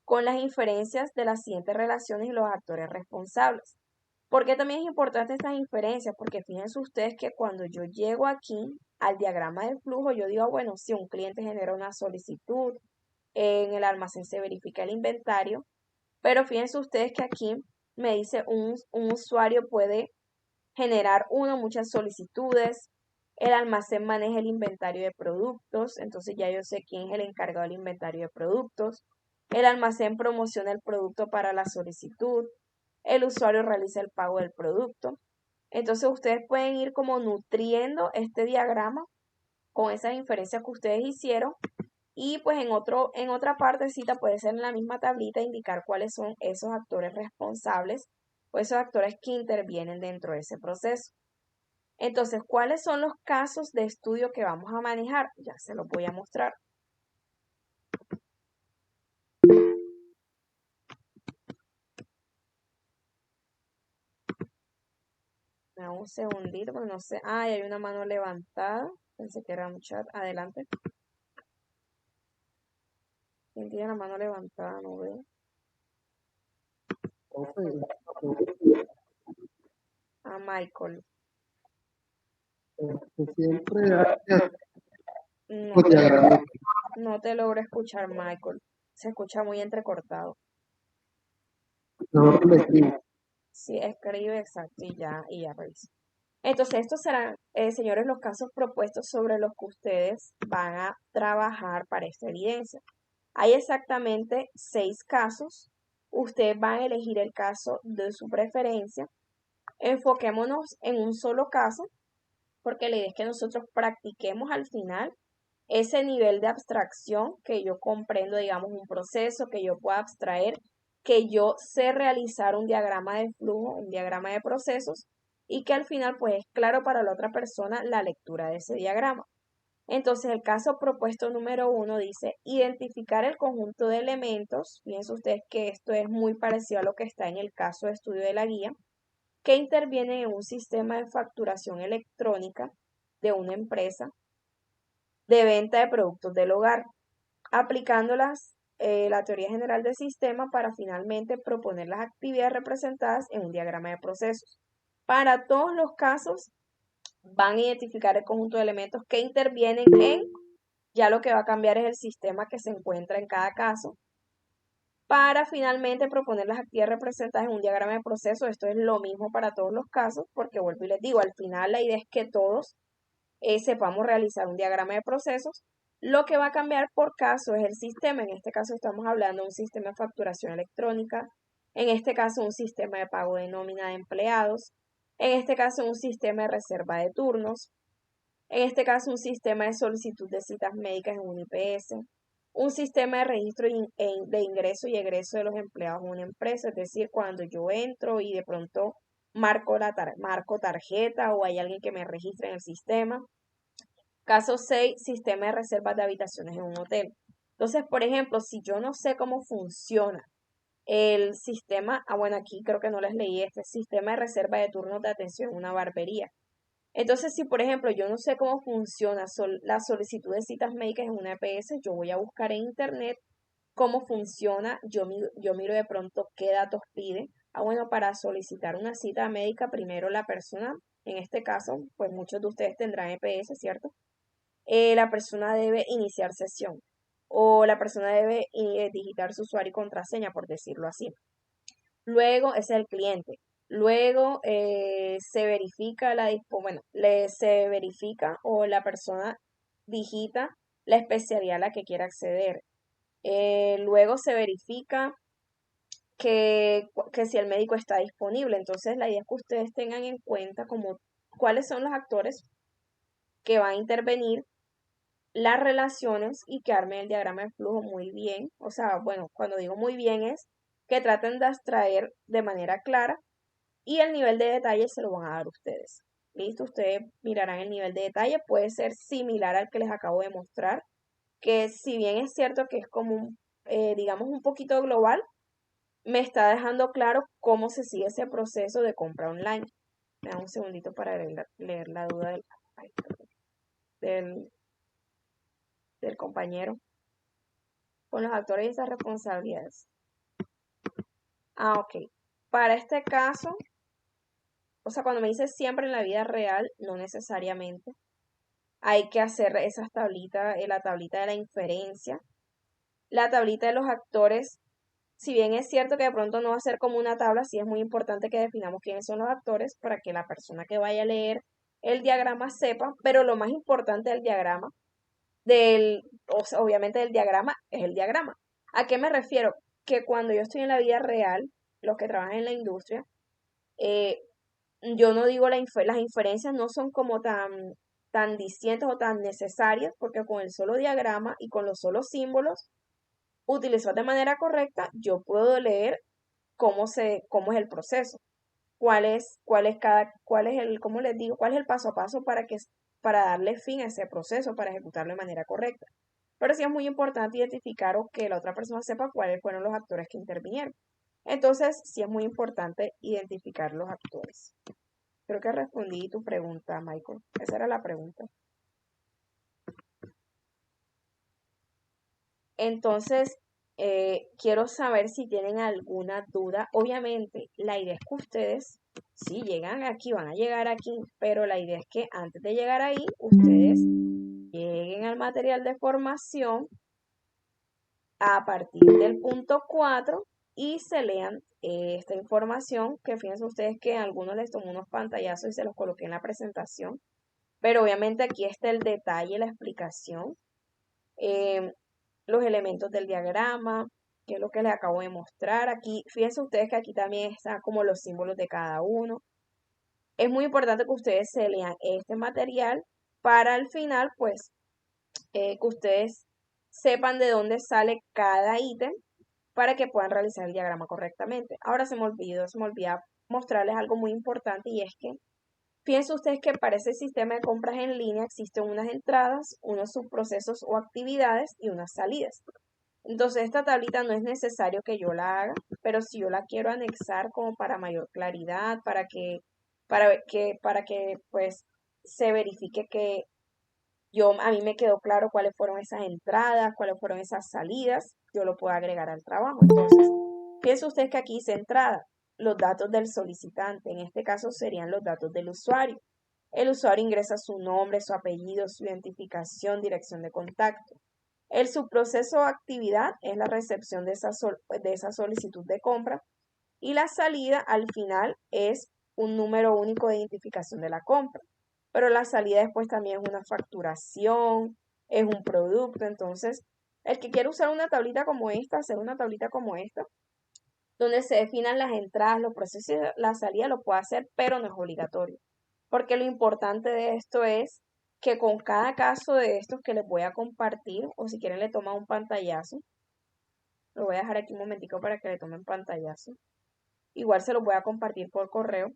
S1: con las inferencias de las siguientes relaciones y los actores responsables. ¿Por qué también es importante estas inferencias? Porque fíjense ustedes que cuando yo llego aquí al diagrama de flujo, yo digo, bueno, si un cliente genera una solicitud, en el almacén se verifica el inventario, pero fíjense ustedes que aquí me dice un usuario puede generar muchas solicitudes, el almacén maneja el inventario de productos, entonces ya yo sé quién es el encargado del inventario de productos, el almacén promociona el producto para la solicitud, el usuario realiza el pago del producto. Entonces ustedes pueden ir como nutriendo este diagrama con esas inferencias que ustedes hicieron y pues en otra partecita puede ser en la misma tablita indicar cuáles son esos actores responsables o esos actores que intervienen dentro de ese proceso. Entonces, ¿cuáles son los casos de estudio que vamos a manejar? Ya se los voy a mostrar. Me da un segundito, pero no sé. Hay una mano levantada. Pensé que era un chat. Adelante. ¿Quién tiene la mano levantada? No veo. Michael. No te logro escuchar, Michael. Se escucha muy entrecortado. Sí, escribe exacto y ya reviso. Entonces, estos serán, señores, los casos propuestos sobre los que ustedes van a trabajar para esta evidencia. Hay exactamente 6 casos. Ustedes van a elegir el caso de su preferencia. Enfoquémonos en un solo caso, porque la idea es que nosotros practiquemos al final ese nivel de abstracción, que yo comprendo, digamos, un proceso, que yo pueda abstraer, que yo sé realizar un diagrama de flujo, un diagrama de procesos, y que al final pues es claro para la otra persona la lectura de ese diagrama. Entonces el caso propuesto número 1 dice identificar el conjunto de elementos. Fíjense ustedes que esto es muy parecido a lo que está en el caso de estudio de la guía, que intervienen en un sistema de facturación electrónica de una empresa de venta de productos del hogar, aplicando la teoría general del sistema para finalmente proponer las actividades representadas en un diagrama de procesos. Para todos los casos van a identificar el conjunto de elementos que intervienen ya lo que va a cambiar es el sistema que se encuentra en cada caso, para finalmente proponer las actividades representadas en un diagrama de proceso. Esto es lo mismo para todos los casos, porque vuelvo y les digo, al final la idea es que todos sepamos realizar un diagrama de procesos. Lo que va a cambiar por caso es el sistema. En este caso estamos hablando de un sistema de facturación electrónica, en este caso un sistema de pago de nómina de empleados, en este caso un sistema de reserva de turnos, en este caso un sistema de solicitud de citas médicas en un IPS, un sistema de registro de ingreso y egreso de los empleados en una empresa, es decir, cuando yo entro y de pronto marco tarjeta o hay alguien que me registre en el sistema. Caso 6, sistema de reservas de habitaciones en un hotel. Entonces, por ejemplo, si yo no sé cómo funciona el sistema, bueno, aquí creo que no les leí este sistema de reserva de turnos de atención en una barbería. Entonces, si por ejemplo yo no sé cómo funciona la solicitud de citas médicas en una EPS, yo voy a buscar en internet cómo funciona, yo miro de pronto qué datos pide. Bueno, para solicitar una cita médica, primero la persona, en este caso, pues muchos de ustedes tendrán EPS, ¿cierto? La persona debe iniciar sesión o la persona debe digitar su usuario y contraseña, por decirlo así. Luego ese es el cliente. Luego se verifica se verifica o la persona digita la especialidad a la que quiere acceder. Luego se verifica que si el médico está disponible. Entonces, la idea es que ustedes tengan en cuenta como cuáles son los actores que van a intervenir, las relaciones y que armen el diagrama de flujo muy bien. O sea, bueno, cuando digo muy bien es que traten de abstraer de manera clara y el nivel de detalle se lo van a dar ustedes. Listo, ustedes mirarán el nivel de detalle, puede ser similar al que les acabo de mostrar, que si bien es cierto que es como digamos, un poquito global, me está dejando claro cómo se sigue ese proceso de compra online. Me da un segundito para leer la duda del, del compañero con los actores y esas responsabilidades. Ok. Para este caso, o sea, cuando me dice siempre en la vida real, no necesariamente. Hay que hacer esas tablitas, la tablita de la inferencia, la tablita de los actores. Si bien es cierto que de pronto no va a ser como una tabla, sí es muy importante que definamos quiénes son los actores para que la persona que vaya a leer el diagrama sepa, pero lo más importante del diagrama, o sea, obviamente del diagrama, es el diagrama. ¿A qué me refiero? Que cuando yo estoy en la vida real, los que trabajan en la industria, eh, yo no digo las inferencias no son como tan distintas o tan necesarias, porque con el solo diagrama y con los solos símbolos, utilizados de manera correcta, yo puedo leer cómo es el proceso, cuál es el, cómo les digo, cuál es el paso a paso para darle fin a ese proceso, para ejecutarlo de manera correcta. Pero sí es muy importante identificar o que la otra persona sepa cuáles fueron los actores que intervinieron. Entonces, sí es muy importante identificar los actores. Creo que respondí tu pregunta, Michael. Esa era la pregunta. Entonces, quiero saber si tienen alguna duda. Obviamente, la idea es que ustedes, si llegan aquí, van a llegar aquí, pero la idea es que antes de llegar ahí, ustedes lleguen al material de formación a partir del punto 4 y se lean esta información, que fíjense ustedes que a algunos les tomó unos pantallazos y se los coloqué en la presentación, pero obviamente aquí está el detalle, la explicación. Los elementos del diagrama, que es lo que les acabo de mostrar. Aquí, fíjense ustedes que aquí también están como los símbolos de cada uno. Es muy importante que ustedes se lean este material para al final, pues, que ustedes sepan de dónde sale cada ítem para que puedan realizar el diagrama correctamente. Ahora se me olvida mostrarles algo muy importante y es que fíjense ustedes que para ese sistema de compras en línea existen unas entradas, unos subprocesos o actividades y unas salidas. Entonces esta tablita no es necesario que yo la haga, pero si yo la quiero anexar como para mayor claridad, para que pues se verifique que a mí me quedó claro cuáles fueron esas entradas, cuáles fueron esas salidas, yo lo puedo agregar al trabajo. Entonces, piensa usted que aquí dice entrada, los datos del solicitante, en este caso serían los datos del usuario. El usuario ingresa su nombre, su apellido, su identificación, dirección de contacto. El subproceso o actividad es la recepción de esa solicitud de compra y la salida al final es un número único de identificación de la compra. Pero la salida después también es una facturación, es un producto. Entonces, el que quiere usar una tablita como esta, hacer una tablita como esta, donde se definan las entradas, los procesos y la salida, lo puede hacer, pero no es obligatorio. Porque lo importante de esto es que con cada caso de estos que les voy a compartir, o si quieren le toman un pantallazo, lo voy a dejar aquí un momentico para que le tomen pantallazo. Igual se los voy a compartir por correo.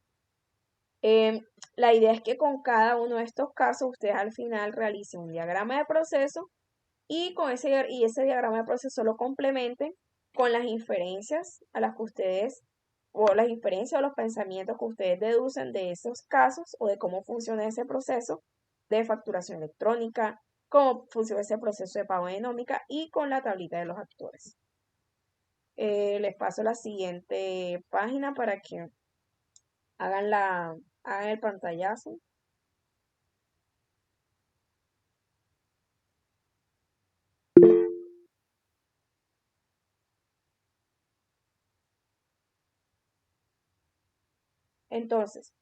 S1: La idea es que con cada uno de estos casos ustedes al final realicen un diagrama de proceso y ese diagrama de proceso lo complementen con las inferencias a las que ustedes, o las inferencias o los pensamientos que ustedes deducen de esos casos o de cómo funciona ese proceso de facturación electrónica, cómo funciona ese proceso de pago económica y con la tablita de los actores. Les paso la siguiente página para que hagan el pantallazo. Entonces,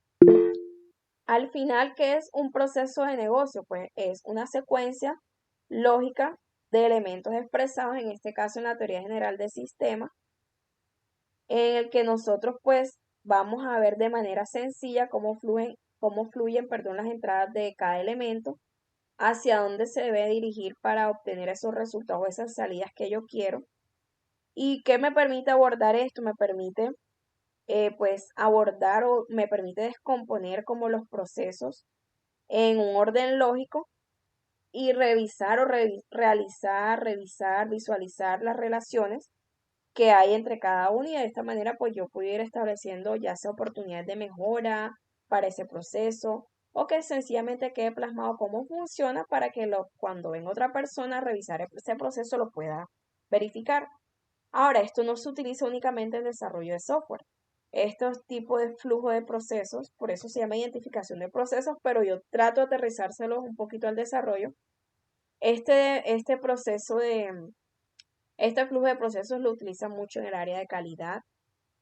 S1: al final, ¿qué es un proceso de negocio? Pues es una secuencia lógica de elementos expresados, en este caso en la teoría general del sistema, en el que nosotros pues vamos a ver de manera sencilla cómo fluyen, perdón, las entradas de cada elemento, hacia dónde se debe dirigir para obtener esos resultados, esas salidas que yo quiero. ¿Y qué me permite abordar esto? Me permite pues abordar o me permite descomponer como los procesos en un orden lógico y revisar o revisar, visualizar las relaciones que hay entre cada uno y de esta manera pues yo pudiera ir estableciendo ya sea oportunidades de mejora para ese proceso o que sencillamente quede plasmado cómo funciona para que cuando venga otra persona a revisar ese proceso lo pueda verificar. Ahora, esto no se utiliza únicamente en desarrollo de software. Estos tipos de flujo de procesos, por eso se llama identificación de procesos, pero yo trato de aterrizárselos un poquito al desarrollo. Este proceso este flujo de procesos lo utilizan mucho en el área de calidad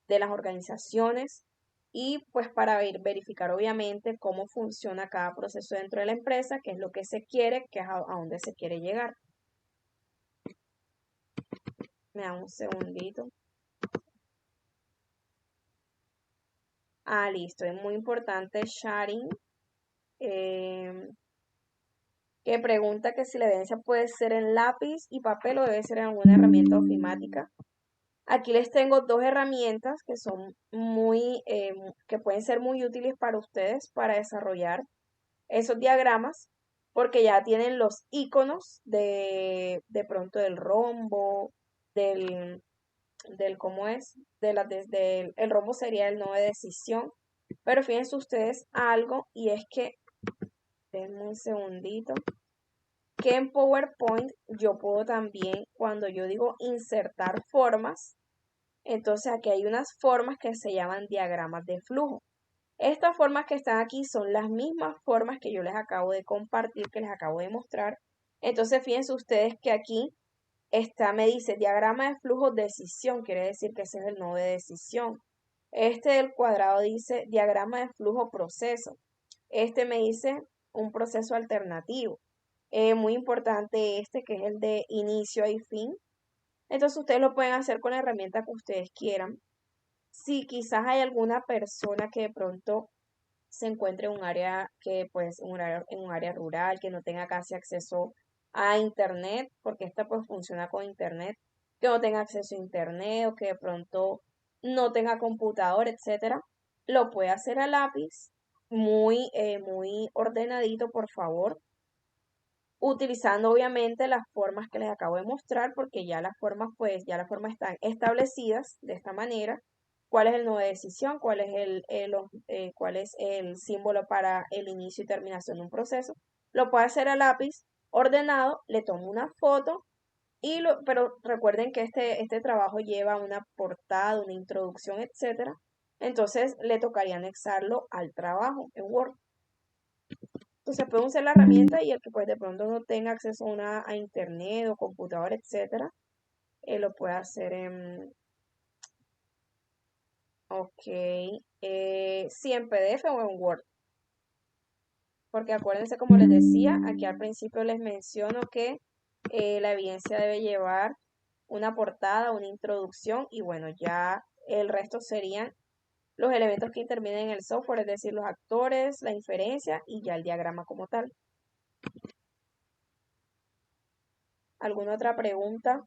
S1: de las organizaciones y pues para verificar obviamente cómo funciona cada proceso dentro de la empresa, qué es lo que se quiere, qué es a dónde se quiere llegar. Me da un segundito. Listo, es muy importante sharing. Que pregunta que si la evidencia puede ser en lápiz y papel o debe ser en alguna herramienta ofimática. Aquí les tengo dos herramientas que son que pueden ser muy útiles para ustedes para desarrollar esos diagramas, porque ya tienen los iconos de pronto del rombo, del, ¿cómo es? Desde el rombo sería el nodo de decisión. Pero fíjense ustedes algo, y es que, denme un segundito, que en PowerPoint yo puedo también, cuando yo digo insertar formas, entonces aquí hay unas formas que se llaman diagramas de flujo. Estas formas que están aquí son las mismas formas que yo les acabo de compartir, que les acabo de mostrar. Entonces fíjense ustedes que aquí me dice diagrama de flujo decisión, quiere decir que ese es el nodo de decisión. Este del cuadrado dice diagrama de flujo proceso. Este me dice un proceso alternativo. Muy importante este que es el de inicio y fin. Entonces ustedes lo pueden hacer con la herramienta que ustedes quieran. Si quizás hay alguna persona que de pronto se encuentre en un área que pues en un área rural, que no tenga casi acceso a internet, porque esta pues funciona con internet, que no tenga acceso a internet o que de pronto no tenga computador, etcétera, lo puede hacer a lápiz, muy ordenadito, por favor, utilizando obviamente las formas que les acabo de mostrar, porque ya las formas están establecidas de esta manera. ¿Cuál es el nodo de decisión? ¿Cuál es el símbolo para el inicio y terminación de un proceso? Lo puede hacer a lápiz, ordenado, le tomo una foto, pero recuerden que este trabajo lleva una portada, una introducción, etcétera. Entonces le tocaría anexarlo al trabajo en Word. Entonces puede usar la herramienta y el que pues de pronto no tenga acceso a internet o computador, etcétera, lo puede hacer ok, sí, en PDF o en Word. Porque acuérdense, como les decía, aquí al principio les menciono que la evidencia debe llevar una portada, una introducción y bueno, ya el resto serían los elementos que intervienen en el software, es decir, los actores, la inferencia y ya el diagrama como tal. ¿Alguna otra pregunta?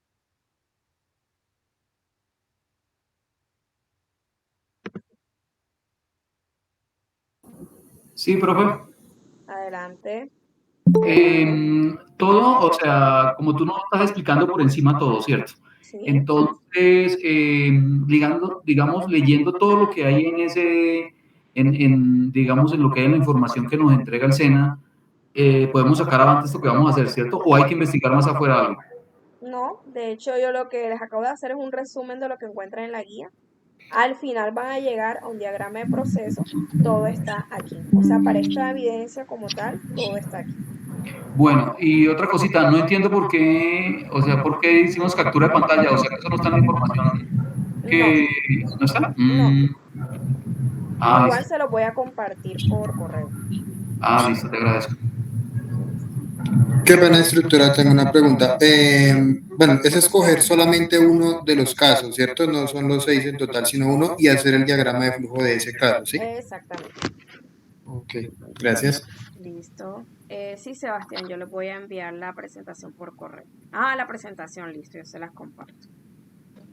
S3: Sí, profe.
S1: Adelante.
S3: Todo, o sea, como tú nos estás explicando por encima todo, ¿cierto?
S1: Sí.
S3: Entonces, digamos, leyendo todo lo que hay en digamos, en lo que hay en la información que nos entrega el SENA, podemos sacar adelante esto que vamos a hacer, ¿cierto? ¿O hay que investigar más afuera algo?
S1: No, de hecho yo lo que les acabo de hacer es un resumen de lo que encuentran en la guía. Al final van a llegar a un diagrama de proceso, todo está aquí. O sea, para esta evidencia como tal, todo está aquí.
S3: Bueno, y otra cosita, no entiendo por qué, o sea, por qué hicimos captura de pantalla, o sea, que eso no está en la información
S1: No,
S3: que no está.
S1: no. Igual
S3: Listo.
S1: se los voy a compartir por correo.
S3: Listo, te agradezco.
S1: Listo.
S4: Qué pena estructura, tengo una pregunta. Bueno, es escoger solamente uno de los casos, ¿cierto? No son los 6 en total, sino uno y hacer el diagrama de flujo de ese caso, ¿sí?
S1: Exactamente.
S4: Ok, gracias.
S1: Listo. Sí, Sebastián, yo les voy a enviar la presentación por correo. Ah, la presentación, listo, yo se las comparto.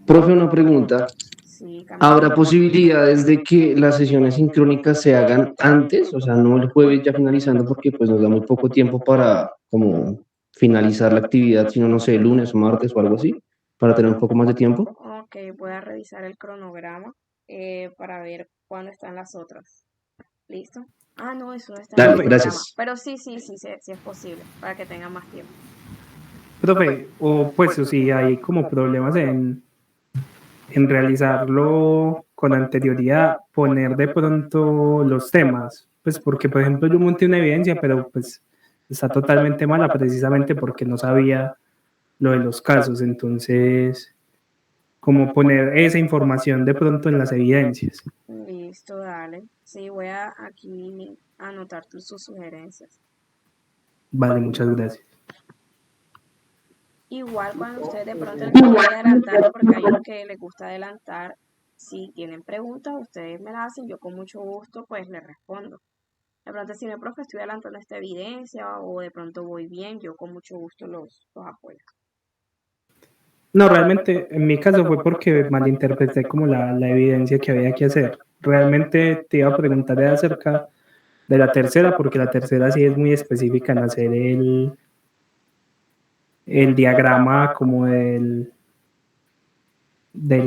S5: Profe, una pregunta.
S1: Sí, Camilo.
S5: ¿Habrá posibilidades de que las sesiones sincrónicas se hagan antes? O sea, no el jueves ya finalizando porque pues nos da muy poco tiempo para como finalizar la actividad, sino no sé, lunes o martes o algo así, para tener un poco más de tiempo.
S1: Ok, voy a revisar el cronograma para ver cuándo están las otras. ¿Listo? Ah, no, eso no está en el
S5: Dale,
S1: cronograma.
S5: gracias.
S1: Pero sí, sí es posible, para que tengan más tiempo.
S2: Profe, o pues o si hay como problemas en realizarlo con anterioridad, poner de pronto los temas, pues porque por ejemplo yo monté una evidencia, pero pues está totalmente mala precisamente porque no sabía lo de los casos, entonces como poner esa información de pronto en las evidencias.
S1: Listo, dale. Sí, voy a aquí anotar sus sugerencias.
S2: Vale, muchas gracias.
S1: Igual cuando ustedes de pronto les guste adelantar, porque hay unos que les gusta adelantar, si tienen preguntas, ustedes me las hacen, yo con mucho gusto pues les respondo. De pronto si no, profe, estoy adelantando esta evidencia o de pronto voy bien, yo con mucho gusto los apoyo.
S2: No, realmente en mi caso fue porque malinterpreté como la evidencia que había que hacer. Realmente te iba a preguntar acerca de la tercera, porque la tercera sí es muy específica en hacer el diagrama como del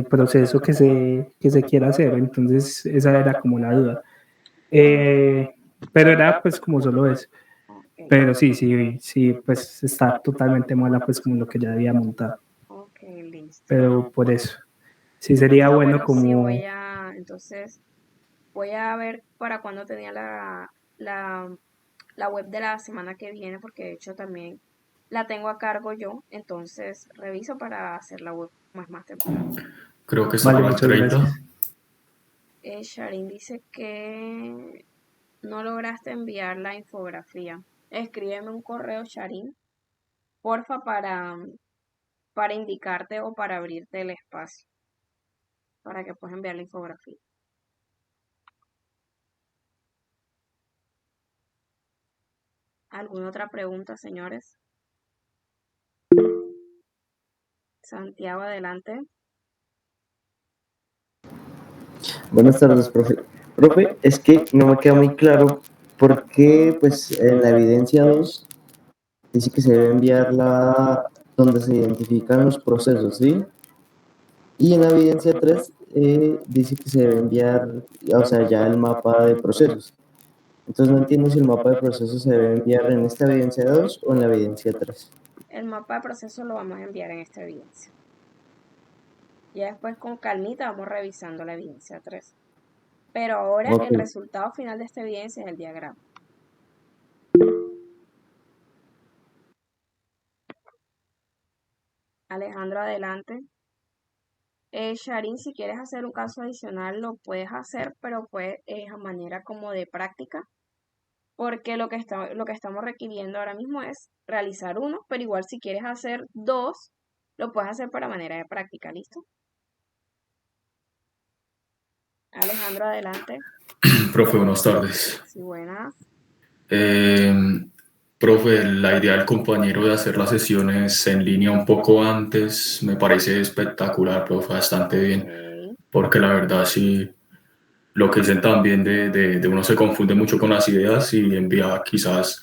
S2: proceso que se quiera hacer. Entonces esa era como la duda. Pero era pues como solo eso. Pero sí, pues está totalmente mala pues como lo que ya había montado.
S1: Ok, listo.
S2: Pero por eso, sí sería bueno como...
S1: Sí, entonces voy a ver para cuándo tenía la web de la semana que viene, porque de hecho también la tengo a cargo yo, entonces reviso para hacer la web más temprano.
S3: Creo que está
S2: Vale,
S3: para el
S2: muchas
S3: 30.
S2: gracias.
S1: Sharin dice que no lograste enviar la infografía. Escríbeme un correo, Sharin, porfa, para indicarte o para abrirte el espacio, para que puedas enviar la infografía. ¿Alguna otra pregunta, señores? Santiago, adelante.
S5: Buenas tardes, profe. Profe, es que no me queda muy claro por qué, pues, en la evidencia 2 dice que se debe enviar donde se identifican los procesos, ¿sí? Y en la evidencia 3 dice que se debe enviar, o sea, ya el mapa de procesos. Entonces no entiendo si el mapa de procesos se debe enviar en esta evidencia 2 o en la evidencia 3.
S1: El mapa de proceso lo vamos a enviar en esta evidencia. Ya después con calmita vamos revisando la evidencia 3. Pero ahora el resultado final de esta evidencia es el diagrama. Alejandro, adelante. Sharin, si quieres hacer un caso adicional, lo puedes hacer, pero pues a manera como de práctica, porque lo que estamos requiriendo ahora mismo es realizar uno, pero igual si quieres hacer dos, lo puedes hacer para manera de práctica, ¿listo? Alejandro, adelante.
S3: Profe, buenas tardes.
S1: Sí, buenas.
S3: Profe, la idea del compañero de hacer las sesiones en línea un poco antes me parece espectacular, profe, bastante bien,
S1: Ok.
S3: porque la verdad sí, lo que dicen también de uno se confunde mucho con las ideas y envía quizás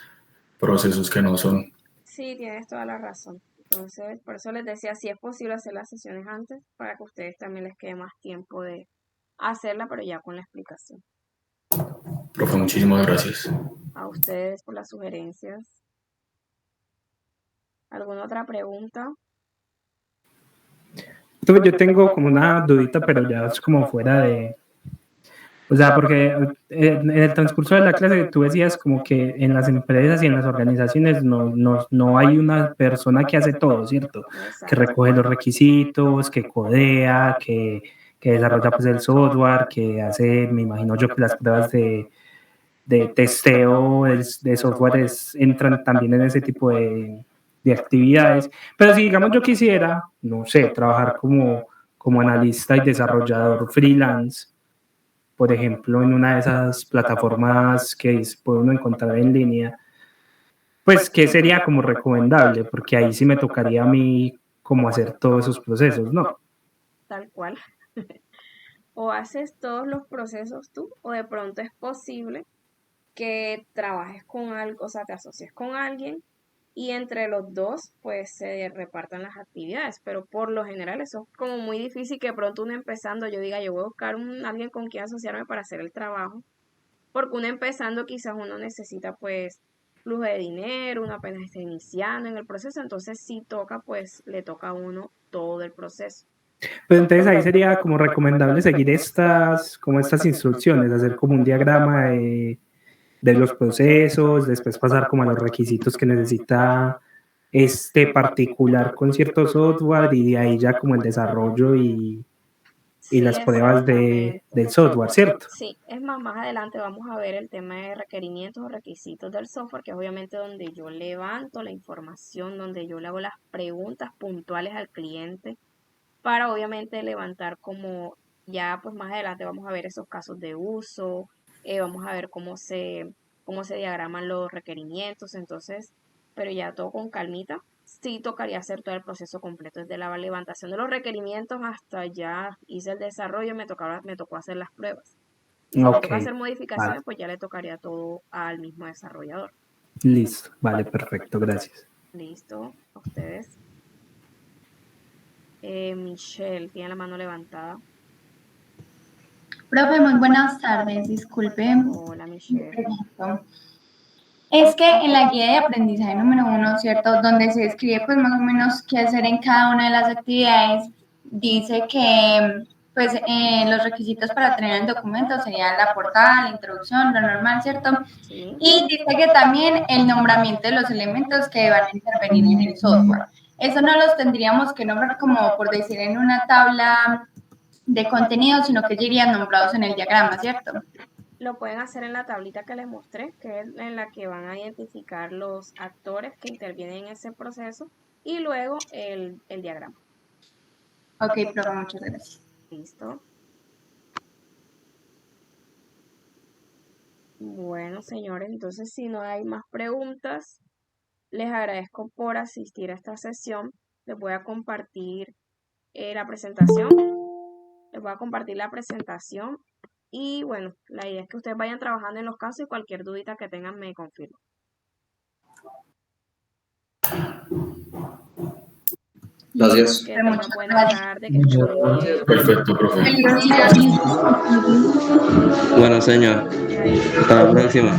S3: procesos que no son.
S1: Sí, tienes toda la razón. Entonces, por eso les decía, si es posible hacer las sesiones antes, para que a ustedes también les quede más tiempo de hacerla, pero ya con la explicación.
S3: Profe, muchísimas gracias.
S1: A ustedes por las sugerencias. ¿Alguna otra pregunta?
S2: Entonces, yo tengo como una dudita, pero ya es como fuera de... O sea, porque en el transcurso de la clase tú decías como que en las empresas y en las organizaciones no hay una persona que hace todo, ¿cierto? Que recoge los requisitos, que codea, que desarrolla pues el software, que hace, me imagino yo, que las pruebas testeo de software entran también en ese tipo de actividades. Pero si, digamos, yo quisiera, no sé, trabajar como analista y desarrollador freelance, por ejemplo, en una de esas plataformas que puede uno encontrar en línea, pues, ¿qué sería como recomendable? Porque ahí sí me tocaría a mí como hacer todos esos procesos, ¿no?
S1: Tal cual. O haces todos los procesos tú, o de pronto es posible que trabajes con algo, o sea, te asocies con alguien y entre los dos pues se repartan las actividades, pero por lo general eso es como muy difícil que de pronto uno empezando yo diga yo voy a buscar alguien con quien asociarme para hacer el trabajo, porque uno empezando quizás uno necesita pues flujo de dinero, uno apenas está iniciando en el proceso, entonces si toca pues le toca a uno todo el proceso.
S2: Pues entonces ahí sería como recomendable seguir estas instrucciones, hacer como un diagrama de los procesos, después pasar como a los requisitos que necesita este particular con cierto software y de ahí ya como el desarrollo y
S1: Sí,
S2: las pruebas del software, ¿cierto?
S1: Sí, es más adelante vamos a ver el tema de requerimientos o requisitos del software, que es obviamente donde yo levanto la información, donde yo le hago las preguntas puntuales al cliente para obviamente levantar como ya pues más adelante vamos a ver esos casos de uso, vamos a ver cómo se diagraman los requerimientos, entonces, pero ya todo con calmita. Sí tocaría hacer todo el proceso completo, desde la levantación de los requerimientos hasta ya hice el desarrollo, me tocó hacer las pruebas. Y si me toca hacer modificaciones, pues ya le tocaría todo al mismo desarrollador.
S2: Listo, vale, perfecto, gracias.
S1: Listo, a ustedes. Michelle, tiene la mano levantada.
S6: Profe, muy buenas tardes, disculpe.
S1: Hola, Michelle.
S6: Es que en la guía de aprendizaje número 1, ¿cierto? Donde se describe pues más o menos qué hacer en cada una de las actividades, dice que pues los requisitos para tener el documento serían la portada, la introducción, lo normal, ¿cierto?
S1: Sí.
S6: Y dice que también el nombramiento de los elementos que van a intervenir en el software. Eso no los tendríamos que nombrar como por decir en una tabla de contenido, sino que ya irían nombrados en el diagrama, ¿cierto?
S1: Lo pueden hacer en la tablita que les mostré, que es en la que van a identificar los actores que intervienen en ese proceso y luego el diagrama.
S6: Ok, profe, muchas gracias.
S1: Listo. Bueno, señores, entonces si no hay más preguntas, les agradezco por asistir a esta sesión. Les voy a compartir la presentación. Les voy a compartir la presentación. Y bueno, la idea es que ustedes vayan trabajando en los casos y cualquier dudita que tengan me confirman.
S3: Gracias.
S1: Que tengan buena tarde, que estén muy bien.
S3: Perfecto, profe.
S6: Felicidades.
S7: Bueno, señor. Hasta la próxima.